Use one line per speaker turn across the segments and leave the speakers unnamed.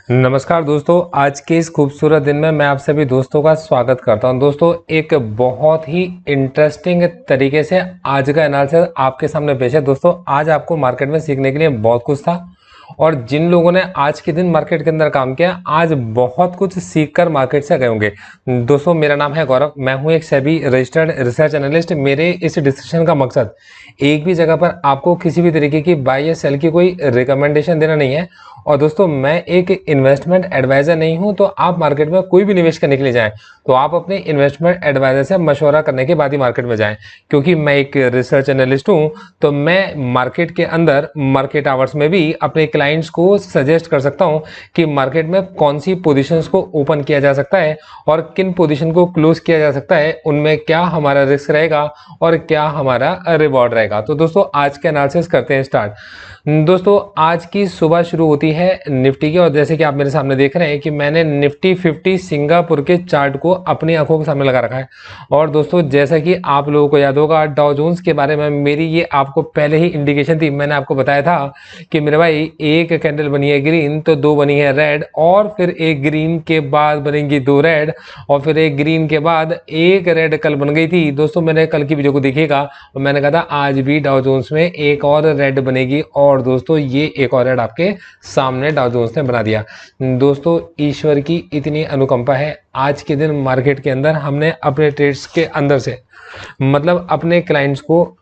नमस्कार दोस्तों, आज के इस खूबसूरत दिन में मैं आप सभी दोस्तों का स्वागत करता हूं। दोस्तों, एक बहुत ही इंटरेस्टिंग तरीके से आज का एनालिसिस आपके सामने पेश है। दोस्तों, आज आपको मार्केट में सीखने के लिए बहुत कुछ था और जिन लोगों ने आज के दिन मार्केट के अंदर काम किया, आज बहुत कुछ सीख कर मार्केट से गए होंगे। दोस्तों, मेरा नाम है गौरव, मैं हूं एक सेबी रजिस्टर्ड रिसर्च एनालिस्ट। मेरे इस डिस्कशन का मकसद एक भी जगह पर आपको किसी भी तरीके की बाय या सेल की कोई रिकमेंडेशन देना नहीं है। और दोस्तों, मैं एक इन्वेस्टमेंट एडवाइजर नहीं हूं, तो आप मार्केट में कोई भी निवेश करने के लिए जाएं तो आप अपने इन्वेस्टमेंट एडवाइजर से मशवरा करने के बाद ही मार्केट में जाएं, क्योंकि मैं एक रिसर्च एनालिस्ट हूं। तो मैं मार्केट के अंदर मार्केट आवर्स में भी अपने क्लाइंट्स को सजेस्ट कर सकता हूं कि मार्केट में कौन सी पोजीशंस को ओपन किया जा सकता है और किन पोजीशन को क्लोज किया जा सकता है, उनमें क्या हमारा रिस्क रहेगा और क्या हमारा रिवॉर्ड रहेगा। तो दोस्तों, आज के एनालिसिस करते हैं स्टार्ट। दोस्तों, आज की सुबह शुरू होती है निफ्टी की, और जैसे कि आप मेरे सामने देख रहे हैं कि मैंने निफ्टी 50 सिंगापुर के चार्ट को अपनी आंखों के सामने लगा रखा है। और दोस्तों, जैसा कि आप लोगों को याद होगा, डाउ जोन्स के बारे में मेरी ये आपको पहले ही इंडिकेशन थी। मैंने आपको बताया था कि मेरे भाई, एक कैंडल बनी है ग्रीन, तो दो बनी है रेड, और फिर एक ग्रीन के बाद बनेंगी दो रेड, और फिर एक ग्रीन के बाद एक रेड कल बन गई थी। दोस्तों, मैंने कल की वीडियो को देखिएगा और मैंने कहा था आज भी डाउ जोन्स में एक और रेड बनेगी, और दोस्तों ये एक और रेड आपके सामने डाउ जोन्स ने बना दिया। दोस्तों, ईश्वर की इतनी अनुकंपा है, आज के दिन मार्केट के अंदर हमने अपने ट्रेड्स के अंदर से मतलब अपने क्लाइंट्स को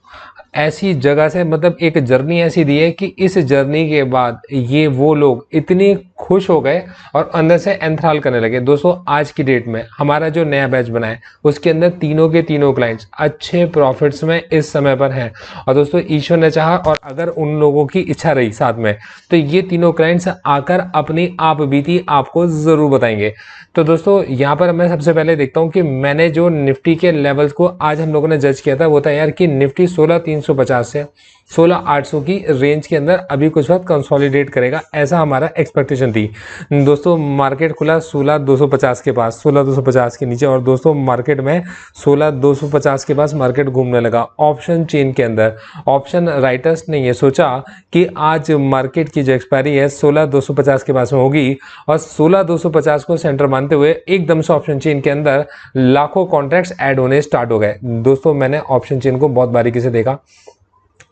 ऐसी जगह से एक जर्नी ऐसी दी है कि इस जर्नी के बाद ये वो लोग इतने खुश हो गए और अंदर से एंथ्राल करने लगे। दोस्तों, आज की डेट में हमारा जो नया बैच बना है उसके अंदर तीनों के तीनों क्लाइंट्स अच्छे प्रॉफिट्स में इस समय पर हैं। और दोस्तों, ईश्वर ने चाहा और अगर उन लोगों की इच्छा रही साथ में, तो ये तीनों क्लाइंट्स आकर अपनी आप बीती आपको जरूर बताएंगे। तो दोस्तों, यहाँ पर मैं सबसे पहले देखता हूँ कि मैंने जो निफ्टी के लेवल्स को आज हम लोगों ने जज किया था वो था यार कि निफ्टी 16,350 से 16,800 की रेंज के अंदर अभी कुछ वक्त कंसोलिडेट करेगा, ऐसा हमारा एक्सपेक्टेशन थी। दोस्तों, मार्केट खुला 16,250 के पास, 16,250 के नीचे, और दोस्तों मार्केट में 16,250 के पास मार्केट घूमने लगा। ऑप्शन चेन के अंदर ऑप्शन राइटर्स ने ये सोचा कि आज मार्केट की जो एक्सपायरी है 16,250 के पास में होगी, और 16,250 को सेंटर मानते हुए एकदम से ऑप्शन चेन के अंदर लाखों कॉन्ट्रैक्ट्स ऐड होने स्टार्ट हो गए। दोस्तों, मैंने ऑप्शन चेन को बहुत बारीकी से देखा।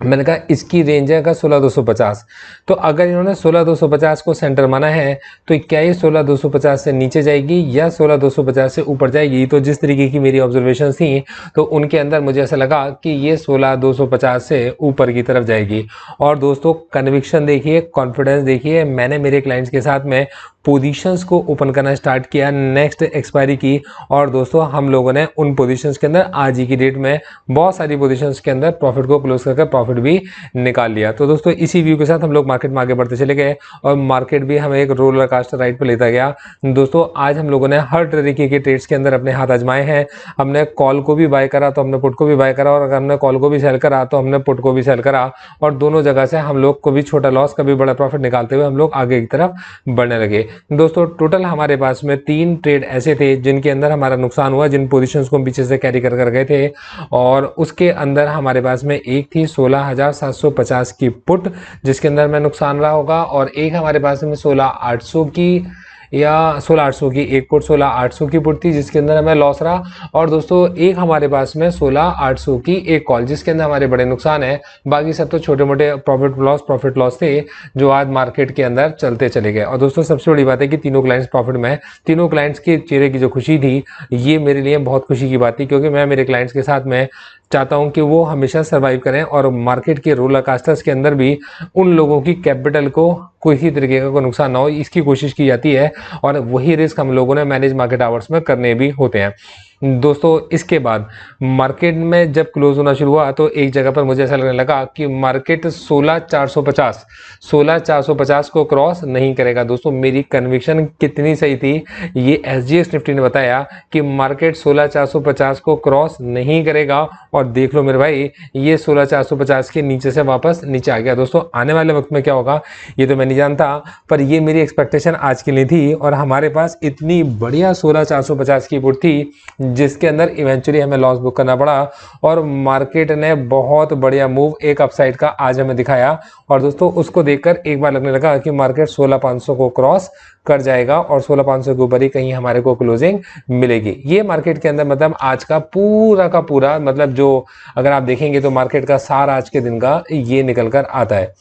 मैंने कहा इसकी रेंज है 16,250, तो अगर इन्होंने 16,250 को सेंटर माना है तो क्या ये 16,250 से नीचे जाएगी या 16,250 से ऊपर जाएगी। तो जिस तरीके की मेरी ऑब्जर्वेशन थी, तो उनके अंदर मुझे ऐसा लगा कि ये 16,250 से ऊपर की तरफ जाएगी। और दोस्तों, कन्विक्शन देखिए, कॉन्फिडेंस देखिए, मैंने मेरे क्लाइंट्स के साथ में पोजीशंस को ओपन करना स्टार्ट किया नेक्स्ट एक्सपायरी की। और दोस्तों, हम लोगों ने उन पोजीशंस के अंदर आज ही की डेट में बहुत सारी पोजीशंस के अंदर प्रॉफिट को क्लोज करके प्रॉफिट भी निकाल लिया। तो दोस्तों, इसी व्यू के साथ हम लोग मार्केट में आगे बढ़ते चले गए और मार्केट भी हमें एक रोलर कास्टर राइड पर लेता गया। दोस्तों, आज हम लोगों ने हर तरीके के ट्रेड्स के अंदर अपने हाथ आजमाए हैं। हमने कॉल को भी बाय करा तो हमने पुट को भी बाय करा, और अगर हमने कॉल को भी सेल करा तो हमने पुट को भी सेल करा, और दोनों जगह से हम लोग को भी छोटा लॉस कभी बड़ा प्रॉफिट निकालते हुए हम लोग आगे की तरफ बढ़ने लगे। दोस्तों, टोटल हमारे पास में 3 ट्रेड ऐसे थे जिनके अंदर हमारा नुकसान हुआ, जिन पोजीशंस को हम पीछे से कैरी कर गए थे। और उसके अंदर हमारे पास में एक थी 16,750 की पुट जिसके अंदर में नुकसान रहा होगा, और एक हमारे पास में 16,800 की या 16,800 की एक पुट, 16,800 की पुट थी जिसके अंदर हमें लॉस रहा। और दोस्तों, एक हमारे पास में 16,800 की एक कॉल जिसके अंदर हमारे बड़े नुकसान है। बाकी सब तो छोटे मोटे प्रॉफिट लॉस थे जो आज मार्केट के अंदर चलते चले गए। और दोस्तों, सबसे बड़ी बात है कि तीनों क्लाइंट्स प्रॉफिट में, तीनों क्लाइंट्स के चेहरे की जो खुशी थी, ये मेरे लिए बहुत खुशी की बात थी, क्योंकि मैं मेरे क्लाइंट्स के साथ में चाहता हूं कि वो हमेशा सर्वाइव करें और मार्केट के रोलर कास्टर्स के अंदर भी उन लोगों की कैपिटल को किसी तरीके का कोई नुकसान ना हो, इसकी कोशिश की जाती है। और वही रिस्क हम लोगों ने मैनेज मार्केट आवर्स में करने भी होते हैं। दोस्तों, इसके बाद मार्केट में जब क्लोज होना शुरू हुआ तो एक जगह पर मुझे ऐसा लगने लगा कि मार्केट 16,450 को क्रॉस नहीं करेगा। दोस्तों, मेरी कन्विक्शन कितनी सही थी, ये एसजीएक्स निफ्टी ने बताया कि मार्केट 16,450 को क्रॉस नहीं करेगा, और देख लो मेरे भाई, ये 16,450 के नीचे से वापस नीचे आ गया। दोस्तों, आने वाले वक्त में क्या होगा ये तो मैं नहीं जानता, पर ये मेरी एक्सपेक्टेशन आज के लिए थी, और हमारे पास इतनी बढ़िया 16,450 की पुट थी जिसके अंदर इवेंचुअली हमें लॉस बुक करना पड़ा और मार्केट ने बहुत बढ़िया मूव एक अपसाइड का आज हमें दिखाया। और दोस्तों उसको देखकर एक बार लगने लगा कि मार्केट 16,500 को क्रॉस कर जाएगा और 16,500 के ऊपर ही कहीं हमारे को क्लोजिंग मिलेगी। ये मार्केट के अंदर मतलब आज का पूरा मतलब जो अगर आप देखेंगे तो मार्केट का सार आज के दिन का ये निकल कर आता है।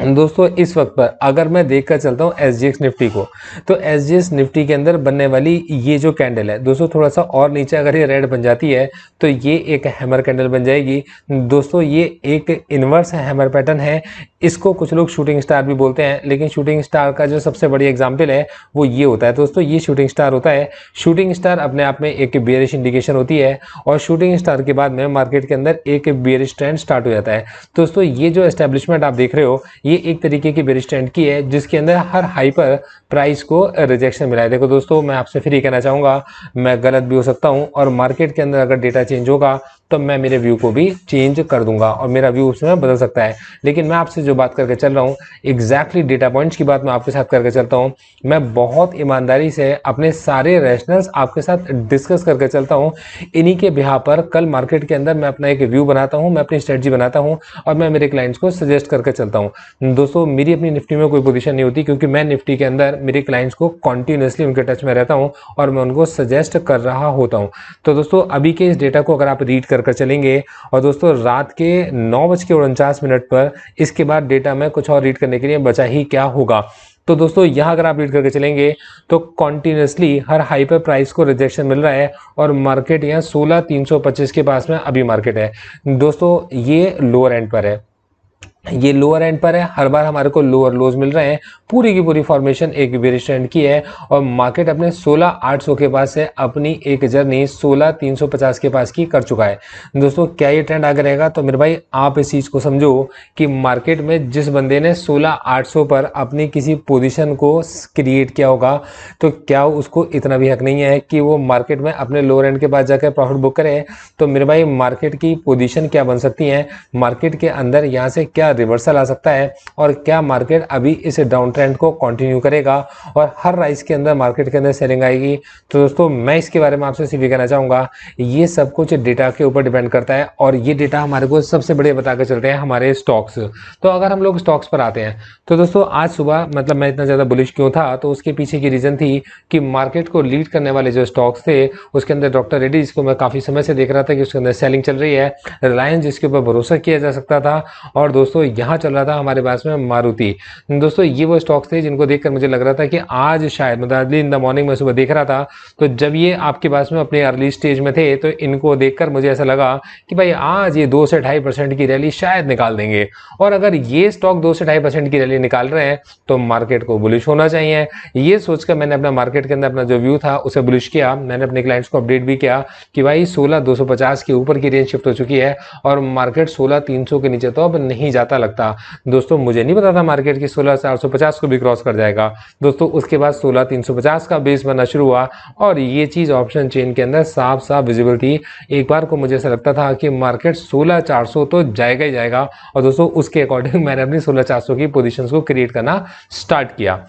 दोस्तों इस वक्त पर अगर मैं देखकर चलता हूँ SGX निफ्टी को, तो SGX निफ्टी के अंदर बनने वाली ये जो कैंडल है दोस्तों, थोड़ा सा और नीचे अगर ये रेड बन जाती है तो ये एक हैमर कैंडल बन जाएगी। दोस्तों ये एक इन्वर्स हैमर पैटर्न है, इसको कुछ लोग शूटिंग स्टार भी बोलते हैं, लेकिन शूटिंग स्टार का जो सबसे बड़ी एग्जाम्पल है वो ये होता है। दोस्तों ये शूटिंग स्टार होता है, शूटिंग स्टार अपने आप में एक बेयरिश इंडिकेशन होती है और शूटिंग स्टार के बाद में मार्केट के अंदर एक बेयरिश ट्रेंड स्टार्ट हो जाता है। दोस्तों ये जो एस्टेब्लिशमेंट आप देख रहे हो ये एक तरीके की बेयरिश ट्रेंड की है, जिसके अंदर हर हाई पर प्राइस को रिजेक्शन मिला है। देखो दोस्तों मैं आपसे फिर ये कहना चाहूंगा, मैं गलत भी हो सकता हूं और मार्केट के अंदर अगर डेटा चेंज होगा तो मैं मेरे व्यू को भी चेंज कर दूंगा और मेरा व्यू उसमें बदल सकता है। लेकिन मैं आपसे जो बात करके चल रहा हूँ एग्जैक्टली डेटा पॉइंट्स की बात मैं आपके साथ करके चलता हूँ। मैं बहुत ईमानदारी से अपने सारे रैशनल्स आपके साथ डिस्कस करके चलता हूँ। इन्हीं के बिहाफ पर कल मार्केट के अंदर मैं अपना एक व्यू बनाता हूँ, मैं अपनी स्ट्रेटजी बनाता हूँ और मैं मेरे क्लाइंट्स को सजेस्ट करके चलता हूँ। दोस्तों मेरी अपनी निफ्टी में कोई पोजीशन नहीं होती, क्योंकि मैं निफ्टी के अंदर मेरे क्लाइंट्स को कॉन्टिन्यूसली उनके टच में रहता हूँ और मैं उनको सजेस्ट कर रहा होता हूँ। तो दोस्तों अभी के इस डेटा को अगर आप रीड कर चलेंगे और दोस्तों रात के 9:49 पर इसके बाद डेटा में कुछ और रीड करने के लिए बचा ही क्या होगा। तो दोस्तों यहां अगर आप रीड करके चलेंगे तो कॉन्टिन्यूसली हर हाई पर प्राइस को रिजेक्शन मिल रहा है और मार्केट यहां 16,325 के पास में अभी मार्केट है। दोस्तों ये लोअर एंड पर है, ये लोअर एंड पर है, हर बार हमारे को लोअर लोज मिल रहे हैं। पूरी की पूरी फॉर्मेशन एक बेरिश ट्रेंड की है और मार्केट अपने 16,800 के पास से अपनी एक जर्नी 16,350 के पास की कर चुका है। दोस्तों क्या ये ट्रेंड आगे रहेगा? तो मेरे भाई आप इस चीज को समझो कि मार्केट में जिस बंदे ने 16,800 पर अपनी किसी पोजीशन को क्रिएट किया होगा तो क्या उसको इतना भी हक नहीं है कि वो मार्केट में अपने लोअर एंड के पास जाकर प्रॉफिट बुक करे? तो मेरे भाई मार्केट की पोजीशन क्या बन सकती है, मार्केट के अंदर यहाँ से क्या रिवर्सल आ सकता है और क्या मार्केट अभी इस डाउन ट्रेंड को कंटिन्यू करेगा और हर राइज के अंदर मार्केट के अंदर सेलिंग आएगी? तो दोस्तों मैं इसके बारे में आपसे सिर्फ ये कहना चाहूंगा, ये सब कुछ डेटा के ऊपर डिपेंड करता है और ये डेटा हमारे को सबसे बड़े बता के चलते हैं हमारे स्टॉक्स। तो अगर हम लोग स्टॉक्स पर आते हैं तो दोस्तों आज सुबह मतलब मैं इतना ज्यादा बुलिश क्यों था, तो उसके पीछे की रीजन थी कि मार्केट को लीड करने वाले जो स्टॉक्स थे उसके अंदर डॉक्टर रेड्डी, जिसको मैं काफी समय से देख रहा था कि उसके अंदर सेलिंग चल रही है, रिलायंस जिसके ऊपर भरोसा किया जा सकता था, और दोस्तों यहाँ चल रहा था हमारे पास में मारुति। दोस्तों ये वो स्टॉक्स थे जिनको देखकर मुझे लग रहा था कि आज शायद मतलब अर्ली इन द मॉर्निंग में सुबह देख रहा था, तो जब ये आपके पास में अपने अर्ली स्टेज में थे तो इनको देखकर मुझे ऐसा लगा कि भाई आज ये 2 से 2.5% की रैली शायद निकाल देंगे। और अगर ये स्टॉक 2 से 2.5% की रैली निकाल रहे हैं तो मार्केट को बुलिश होना चाहिए। ये सोचकर मैंने अपना मार्केट के अंदर अपना जो व्यू था उसे बुलिश किया। मैंने अपने क्लाइंट्स को अपडेट भी किया कि भाई 16,250 के ऊपर की रेंज शिफ्ट हो चुकी है और मार्केट 16,300 के नीचे तो अब नहीं जाता लगता। दोस्तों मुझे नहीं पता था मार्केट की 16,450 को भी क्रॉस कर जाएगा। दोस्तों उसके बाद 16,350 का बेस बनना शुरू हुआ और ये चीज ऑप्शन चेन के अंदर साफ साफ विजिबल थी। एक बार को मुझे ऐसा लगता था कि मार्केट 16,400 तो जाएगा ही जाएगा और दोस्तों उसके अकॉर्डिंग मैंने अपनी 16,400 की पोजीशंस को क्रिएट करना स्टार्ट किया।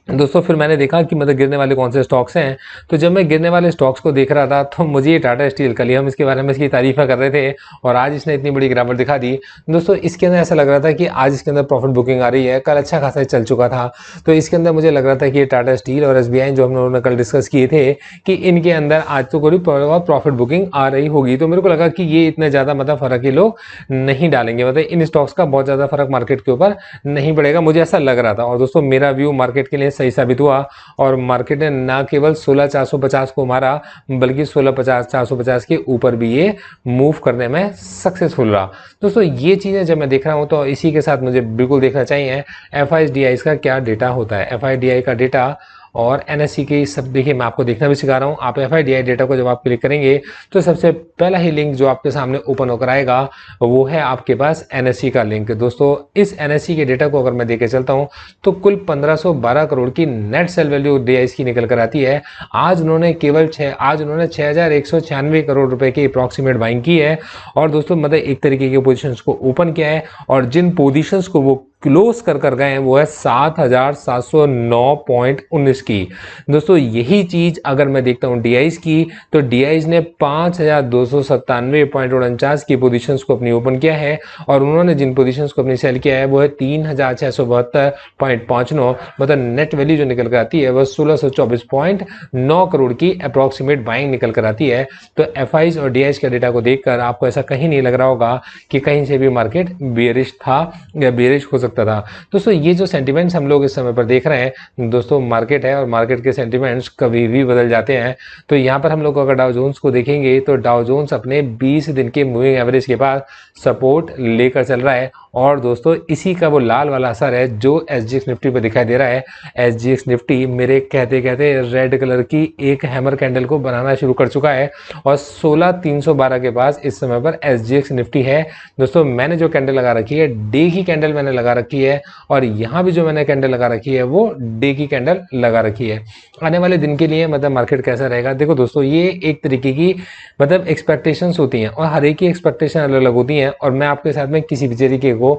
दोस्तों फिर मैंने देखा कि मतलब गिरने वाले कौन से स्टॉक्स हैं, तो जब मैं गिरने वाले स्टॉक्स को देख रहा था तो मुझे ये टाटा स्टील, कल हम इसके बारे में इसकी तारीफें कर रहे थे और आज इसने इतनी बड़ी गिरावट दिखा दी। दोस्तों इसके अंदर ऐसा लग रहा था कि आज इसके अंदर प्रॉफिट बुकिंग आ रही है, कल अच्छा खासा चल चुका था, तो इसके अंदर मुझे लग रहा था कि ये टाटा स्टील और SBI जो हम लोगों ने कल डिस्कस किए थे कि इनके अंदर आज तो कोई प्रॉफिट बुकिंग आ रही होगी। तो मेरे को लगा कि ये इतने ज्यादा मतलब फर्क ये लोग नहीं डालेंगे, मतलब इन स्टॉक्स का बहुत ज्यादा फर्क मार्केट के ऊपर नहीं पड़ेगा, मुझे ऐसा लग रहा था। और दोस्तों मेरा व्यू मार्केट के लिए सही साबित हुआ और मार्केट ने ना केवल 16,450 को मारा बल्कि 16,450 के ऊपर भी ये मूव करने में सक्सेसफुल रहा। दोस्तों ये चीजें जब मैं देख रहा हूं तो इसी के साथ मुझे बिल्कुल देखना चाहिए FIDI का क्या डेटा होता है। FIDI का डेटा और NSE के सब देखिए, मैं आपको देखना भी सिखा रहा हूँ। आप FIDI डेटा को जब आप क्लिक करेंगे तो सबसे पहला ही लिंक जो आपके सामने ओपन होकर आएगा वो है आपके पास NSE का लिंक। दोस्तों इस NSE के डेटा को अगर मैं देके चलता हूँ तो कुल 1512 करोड़ की नेट सेल वैल्यू DIs की निकल कर आती है। आज उन्होंने 6,196 करोड़ रुपए की अप्रॉक्सीमेट बाइंग की है और दोस्तों मतलब एक तरीके की पोजिशन को ओपन किया है और जिन पोजिशन को वो क्लोज कर गए हैं वो है 7,709.19 की। दोस्तों यही चीज अगर मैं देखता हूं DIs की, तो DIs ने 5,297.49 की पोजीशंस को अपनी ओपन किया है और उन्होंने जिन पोजीशंस को अपनी सेल किया है वो है 3,672.59, मतलब नेट वैल्यू जो निकल कर आती है वह 1,624.9 करोड़ की अप्रोक्सीमेट बाइंग निकल कर आती है। तो FIs और DIs के डेटा को देखकर आपको ऐसा कहीं नहीं लग रहा होगा कि कहीं से भी मार्केट बेरिश था या बेरिश हो सकता था। दोस्तों ये जो सेंटिमेंट्स हम लोग इस समय पर देख रहे हैं, दोस्तों मार्केट है और मार्केट के सेंटिमेंट्स कभी भी बदल जाते हैं। तो यहाँ पर हम लोग अगर डाउ जोन्स को देखेंगे तो डाउ जोन्स अपने 20 दिन के मूविंग एवरेज के पास सपोर्ट लेकर चल रहा है और दोस्तों इसी का वो लाल वाला असर है जो SGX निफ्टी पर दिखाई दे रहा है। SGX निफ्टी मेरे कहते कहते रेड कलर की एक हैमर कैंडल को बनाना शुरू कर चुका है और 16,312 के पास इस समय पर SGX निफ्टी है। दोस्तों मैंने जो कैंडल लगा रखी है डे की कैंडल मैंने लगा रखी है और यहाँ भी जो मैंने कैंडल लगा रखी है वो डे की कैंडल लगा रखी है। आने वाले दिन के लिए मतलब मार्केट कैसा रहेगा, देखो दोस्तों ये एक तरीके की मतलब एक्सपेक्टेशंस होती हैं और हर एक की एक्सपेक्टेशन अलग अलग होती हैं और मैं आपके साथ में किसी भी तरीके को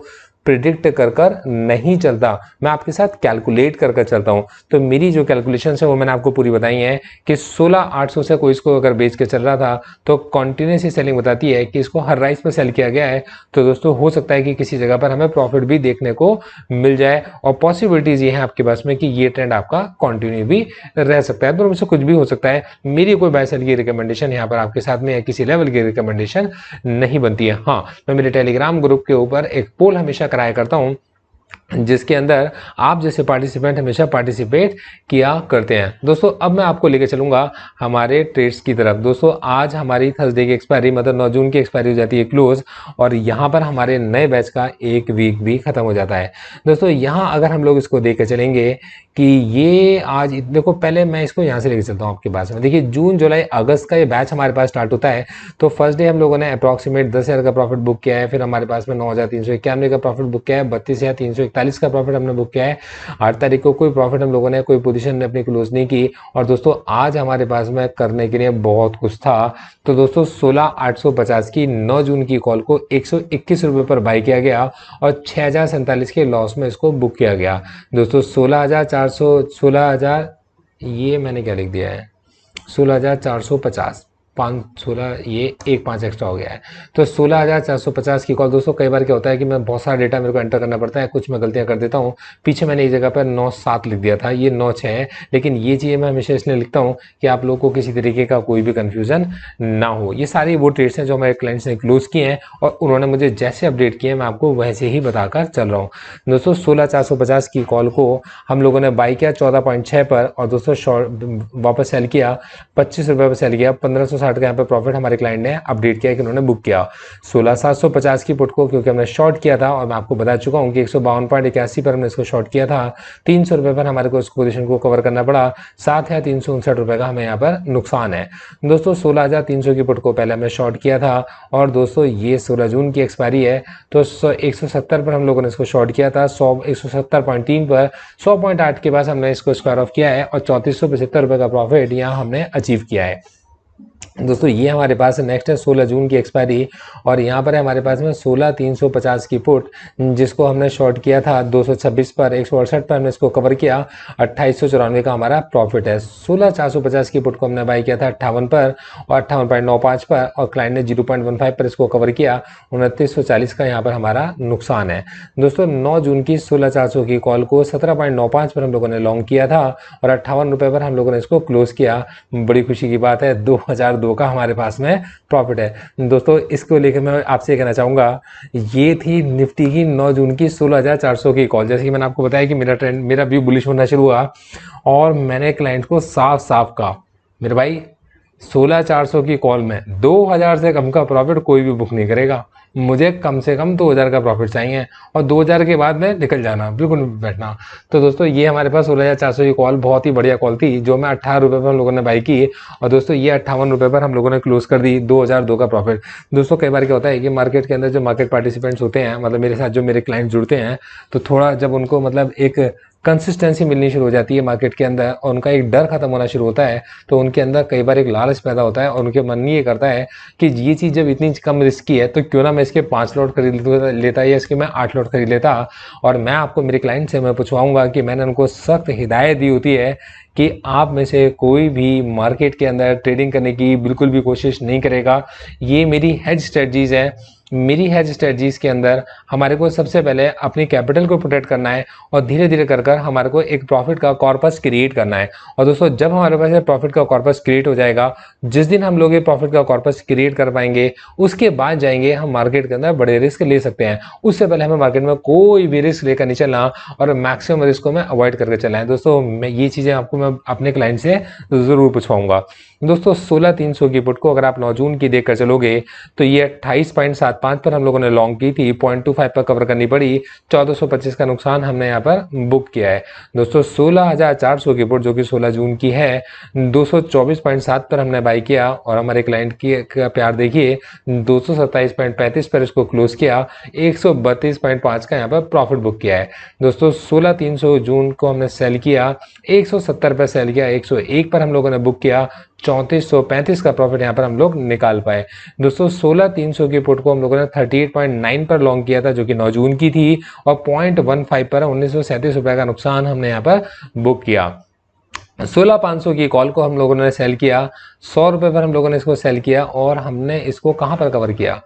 प्रिडिक्ट कर नहीं चलता, मैं आपके साथ कैलकुलेट कर चलता हूं। तो मेरी जो कैलकुलेशन है वो मैंने आपको पूरी बताई है कि 16,800 से कोई इसको अगर बेच के चल रहा था तो कंटिन्यूस सेलिंग बताती है कि इसको हर राइस पर सेल किया गया है। तो दोस्तों हो सकता है कि किसी जगह पर हमें प्रॉफिट भी देखने को मिल जाए और पॉसिबिलिटीज ये है आपके पास में कि ये ट्रेंड आपका कंटिन्यू भी रह सकता है। तो मुझसे कुछ भी हो सकता है, मेरी कोई बाय सेल की रिकमेंडेशन यहाँ पर आपके साथ में या किसी लेवल की रिकमेंडेशन नहीं बनती है। हाँ, मैं मेरे टेलीग्राम ग्रुप के ऊपर एक पोल हमेशा कराया करता हूं जिसके अंदर आप जैसे पार्टिसिपेंट हमेशा पार्टिसिपेट किया करते हैं। दोस्तों अब मैं आपको लेके चलूंगा हमारे ट्रेड्स की तरफ। दोस्तों आज हमारी थर्सडे की एक्सपायरी मतलब 9 जून की एक्सपायरी हो जाती है क्लोज और यहाँ पर हमारे नए बैच का एक वीक भी खत्म हो जाता है। दोस्तों यहाँ अगर हम लोग इसको देख के चलेंगे कि ये आज देखो, पहले मैं इसको यहाँ से लेके चलता हूँ आपके पास में। देखिए जून जुलाई अगस्त का ये बैच हमारे पास स्टार्ट होता है। तो फर्स्ट डे हम लोगों ने अप्रॉक्सीमेट 10,000 का प्रॉफिट बुक किया है, फिर हमारे पास में 9,391 का प्रॉफिट बुक किया है, 32,341 का प्रॉफिट हमने बुक किया है। 8 तारीख को कोई प्रॉफिट हम लोगों ने कोई पोजीशन अपनी क्लोज नहीं की और दोस्तों आज हमारे पास में करने के लिए बहुत कुछ था। तो दोस्तों 16,850 की 9 जून की कॉल को 121 रुपए पर बाय किया गया और 6,047 के लॉस में इसको बुक किया गया। दोस्तों 16,000 ये मैंने क्या लिख दिया है, 16,450 516 ये 1 5 एक्स्ट्रा हो गया है। तो 16,450 की कॉल। दोस्तों कई बार क्या होता है कि मैं बहुत सारा डेटा मेरे को एंटर करना पड़ता है, कुछ मैं गलतियां कर देता हूँ। पीछे मैंने इस जगह पर 9,7 लिख दिया था, ये 9,6 है, लेकिन ये चीज़ें मैं हमेशा इसलिए लिखता हूँ कि आप लोगों को किसी तरीके का कोई भी कन्फ्यूजन ना हो। ये सारी वो ट्रेड्स हैं जो हमारे क्लाइंट्स ने क्लोज किए हैं और उन्होंने मुझे जैसे अपडेट किए मैं आपको वैसे ही बताकर चल रहा हूँ। दोस्तों 16,450 की कॉल को हम लोगों ने बाई किया 14.6 पर और दोस्तों शॉर्ट वापस सेल किया 25 रुपये पर सेल किया। 1560 का यहाँ पे प्रॉफिट हमारे क्लाइंट ने अपडेट किया कि उन्होंने बुक किया। 16,750 की पुट को क्योंकि हमने शॉर्ट किया था और मैं आपको बता चुका हूँ कि 152.81 पर हमने इसको शॉर्ट किया था, 300 रुपये पर हमारे को इस पोजीशन को कवर करना पड़ा, 7,359 रुपये का हमें यहाँ पर नुकसान है। दोस्तों 16,300 की पुट को पहले हमने शॉर्ट किया था और दोस्तों ये 16 जून की एक्सपायरी है तो 170 पर हम लोगों ने इसको शॉर्ट किया था, 170.3 पर 100.8 के पास हमने इसको स्क्वायर ऑफ किया है और 3475 रुपये का प्रॉफिट यहाँ हमने अचीव किया है। दोस्तों ये हमारे पास नेक्स्ट है 16 जून की एक्सपायरी और यहाँ पर है हमारे पास में 16,350 की पुट जिसको हमने शॉर्ट किया था 226 पर, 168 पर हमने इसको कवर किया, 2894 का हमारा प्रॉफिट है। 16,450 की पुट को हमने बाई किया था 58 पर और 58.95 पर और क्लाइंट ने 0.15 पर इसको कवर किया, 2940 का यहाँ पर हमारा नुकसान है। दोस्तों 9 जून की 16,400 की कॉल को 17.95 पर हम लोगों ने लॉन्ग किया था और 58 रुपये पर हम लोगों ने इसको क्लोज किया। बड़ी खुशी की बात है 2002 का हमारे पास में प्रॉफिट है। दोस्तों इसको लेकर मैं आपसे कहना चाहूंगा, ये थी निफ्टी की 9 जून की 16,400 की कॉल। जैसे कि मैंने आपको बताया कि मेरा व्यू बुलिश होना शुरू हुआ और मैंने क्लाइंट को साफ साफ कहा मेरे भाई 16,400 की कॉल में 2,000 से कम का प्रॉफिट कोई भी बुक नहीं करेगा, मुझे कम से कम 2,000 का प्रॉफिट चाहिए और 2,000 के बाद में निकल जाना, बिल्कुल बैठना। तो दोस्तों ये हमारे पास 16,400 की कॉल बहुत ही बढ़िया कॉल थी जो मैं 18 रुपये पर हम लोगों ने बाई की और दोस्तों ये 58 रुपये पर हम लोगों ने क्लोज कर दी, 2,002 का प्रॉफिट। दोस्तों कई बार क्या होता है कि मार्केट के अंदर जो मार्केट पार्टिसिपेंट्स होते हैं मतलब मेरे साथ जो मेरे क्लाइंट जुड़ते हैं तो थोड़ा जब उनको मतलब एक कंसिस्टेंसी मिलनी शुरू हो जाती है मार्केट के अंदर और उनका एक डर खत्म होना शुरू होता है, तो उनके अंदर कई बार एक लालच पैदा होता है और उनके मन में ये करता है कि ये चीज़ जब इतनी कम रिस्की है तो क्यों ना मैं इसके 5 लॉट खरीद लेता या इसके मैं 8 लॉट खरीद लेता। और मैं आपको मेरे क्लाइंट से मैं पूछवाऊंगा कि मैंने उनको सख्त हिदायत दी होती है कि आप में से कोई भी मार्केट के अंदर ट्रेडिंग करने की बिल्कुल भी कोशिश नहीं करेगा। ये मेरी हेज स्ट्रेटजीज है। मेरी हेज स्ट्रेटजीज के अंदर हमारे को सबसे पहले अपनी कैपिटल को प्रोटेक्ट करना है और धीरे धीरे कर कर हमारे को एक प्रॉफिट का कॉर्पस क्रिएट करना है। और दोस्तों जब हमारे पास प्रॉफिट का कॉर्पस क्रिएट हो जाएगा, जिस दिन हम लोग ये प्रॉफिट का कॉर्पस क्रिएट कर पाएंगे उसके बाद जाएंगे हम मार्केट के अंदर बड़े रिस्क ले सकते हैं। उससे पहले हमें मार्केट में कोई भी रिस्क लेकर नहीं चलना और मैक्सिमम रिस्क को मैं अवॉइड करके चलना है। दोस्तों मैं ये चीज़ें आपको मैं अपने क्लाइंट से ज़रूर पूछवाऊंगा। दोस्तों 16,300 की पुट को अगर आप 9 जून की देखकर चलोगे तो ये 28.75 पर हम लोगों ने लॉन्ग की थी, 0.25 पर कवर करनी पड़ी, 1425 का नुकसान हमने यहाँ पर बुक किया है। दोस्तों 16,400 की पुट जो कि 16 जून की है, 224.7 पर हमने बाई किया और हमारे क्लाइंट की का प्यार देखिए, 227.35 पर इसको क्लोज किया, 132.5 का यहाँ पर प्रॉफिट बुक किया है। दोस्तों 16,300 जून को हमने सेल किया, 170 पर सेल किया, 101 पर हम लोगों ने बुक किया, 3435 का प्रॉफिट यहाँ पर हम लोग निकाल पाए। दोस्तों 16,300 की पुट को हम लोगों ने 38.9 पर लॉन्ग किया था जो कि 9 जून की थी और 0.15 पर 1937 रुपए का नुकसान हमने यहाँ पर बुक किया। 16,500 की कॉल को हम लोगों ने सेल किया, 100 रुपये पर हम लोगों ने इसको सेल किया और हमने इसको कहाँ पर कवर किया,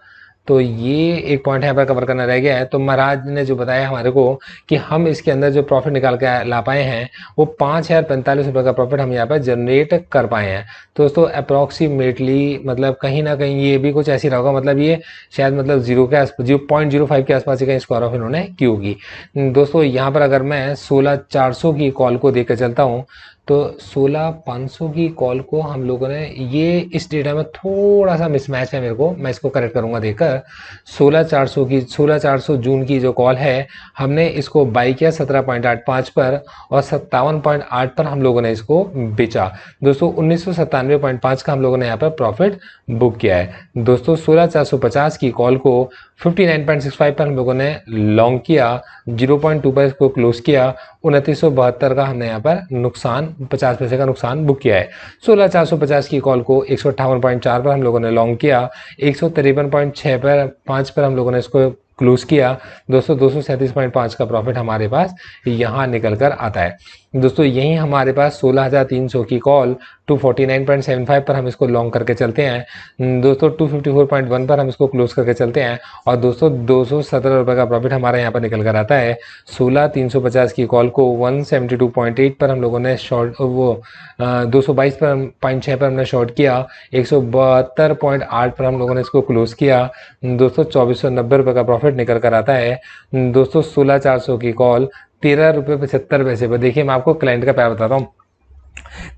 तो ये एक पॉइंट यहाँ पर कवर करना रह गया है। तो महाराज ने जो बताया हमारे को कि हम इसके अंदर जो प्रॉफिट निकाल के ला पाए हैं वो 5,045 रुपये का प्रॉफिट हम यहाँ पर जनरेट कर पाए हैं। तो दोस्तों अप्रॉक्सीमेटली मतलब कहीं ना कहीं ये भी कुछ ऐसी रहा होगा, मतलब ये शायद मतलब 0.05 के आसपास ही कहीं स्क्वायर ऑफ इन्होंने की होगी। दोस्तों यहाँ पर अगर मैं 16,400 की कॉल को देकर चलता हूँ तो 16,500 की कॉल को हम लोगों ने, ये इस डेटा में थोड़ा सा मिसमैच है मेरे को, मैं इसको करेक्ट करूंगा देखकर। 16,400 जून की जो कॉल है हमने इसको बाई किया 17.85 पर और 57.8 पर हम लोगों ने इसको बेचा। दोस्तों 1997.5 का हम लोगों ने यहाँ पर प्रॉफिट बुक किया है। दोस्तों 16,450 की कॉल को 59.65 पर हम लोगों ने लॉन्ग किया, 0.2 पर इसको क्लोज किया, 2972 का हमने यहाँ पर नुकसान 50 पैसे का नुकसान बुक किया है। 16,450 की कॉल को 158.4 पर हम लोगों ने लॉन्ग किया, 153.6 पर 5 पर हम लोगों ने इसको क्लोज किया। दोस्तों 237.5 का प्रॉफिट हमारे पास यहाँ निकल कर आता है। दोस्तों यही हमारे पास 16,300 की कॉल 249.75 पर हम इसको लॉन्ग करके चलते हैं। दोस्तों 254.1 पर हम इसको क्लोज करके चलते हैं और दोस्तों 217 रुपये का प्रॉफिट हमारे यहाँ पर निकल कर आता है। 16,350 की कॉल को 172.8 पर हम लोगों ने शॉर्ट, वो 222.6 पर हमने शॉर्ट किया, 172.8 पर हम लोगों ने इसको क्लोज किया। दोस्तों 2,490 रुपये का प्रॉफिट निकल कर आता है। दोस्तों 16,400 की कॉल 13 रुपये 75 पैसे पर, देखिए मैं आपको क्लाइंट का प्यार बताता हूँ,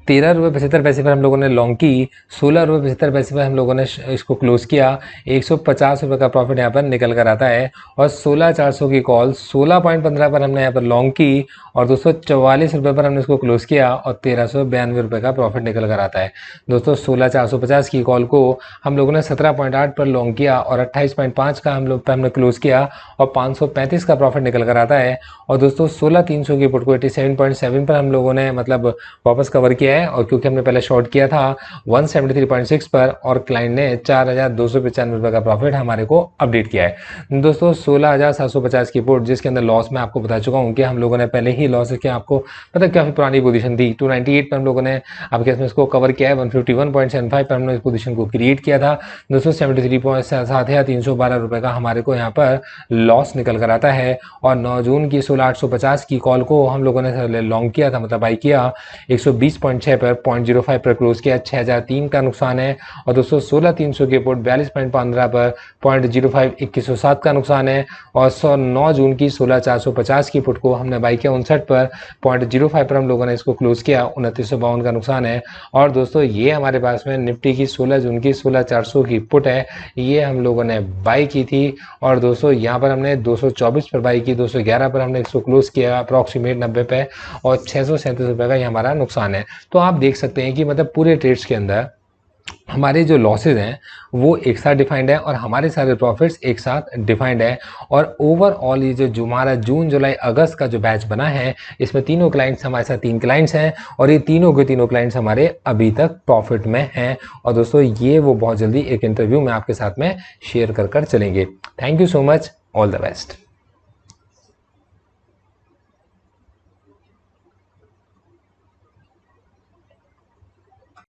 13 रुपये 75 पैसे पर हम लोगों ने लॉन्ग की, 16 रुपये 75 पैसे पर हम लोगों ने इसको क्लोज किया, 150 रुपये का प्रॉफिट यहाँ पर निकल कर आता है। और 16,400 की कॉल 16.15 पर हमने यहाँ पर लॉन्ग की और दोस्तों 44 रुपये पर हमने इसको क्लोज किया और 1,392 रुपये का प्रॉफिट निकल कर आता है। दोस्तों 16,450 की कॉल को हम लोगों ने 17.8 पर लॉन्ग किया और 28.5 का हम लोग पर हमने क्लोज किया और 535 का प्रॉफिट निकल कर आता है। और दोस्तों 16,300 की पुट को 87.7 पर हम लोगों ने मतलब वापस कवर किया है और क्योंकि हमने पहले शॉर्ट किया था 173.6 पर और क्लाइंट ने 4,295 रुपये का प्रॉफिट हमारे को अपडेट किया है। दोस्तों 16,750 की पुट जिसके अंदर लॉस मैं आपको बता चुका हूँ कि हम लोगों ने पहले ही लॉस के आपको पता काफ़ी पुरानी पोजीशन थी, 298 पर हम लोगों ने आपके इसमें इसको कवर किया है, 151.75 पर हमने इस पोजीशन को क्रिएट किया था। दोस्तों 73.7312 रुपये का हमारे को यहाँ पर लॉस निकल कर आता है। और 9 जून की 16,850 की कॉल को हम लोगों ने लॉन्ग किया था, मतलब बाई किया 120.6 पर 0.05 पर क्लोज किया, 6,003 का नुकसान है। और दोस्तों 16,300 की पुट 42.15 पर 0.05 2107 का नुकसान है। और 9 जून की 16,450 की पुट को हमने बाई किया 59 पर 0.05 पर हम लोगों ने इसको क्लोज किया, 2952 का नुकसान है। और दोस्तों ये हमारे पास में निफ्टी की 16 जून की 16,400 की पुट है, ये हम लोगों ने बाई की थी। और दोस्तों यहाँ पर हमने 224 पर बाई की, 211 पर हमने इसको क्लोज किया अप्रॉक्सीमेट 90 पे और 637 रुपये का ये हमारा नुकसान है। तो आप देख सकते हैं कि मतलब पूरे ट्रेड्स के अंदर हमारे जो लॉसेज हैं वो एक साथ डिफाइंड है और हमारे सारे प्रॉफिट्स एक साथ डिफाइंड है। और ओवरऑल ये जो हमारा जून जुलाई अगस्त का जो बैच बना है, इसमें तीनों क्लाइंट्स, हमारे साथ 3 क्लाइंट्स हैं और ये तीनों के तीनों क्लाइंट्स हमारे अभी तक प्रॉफिट में हैं। और दोस्तों ये वो बहुत जल्दी एक इंटरव्यू में आपके साथ में शेयर कर चलेंगे। Thank you so much, all the best.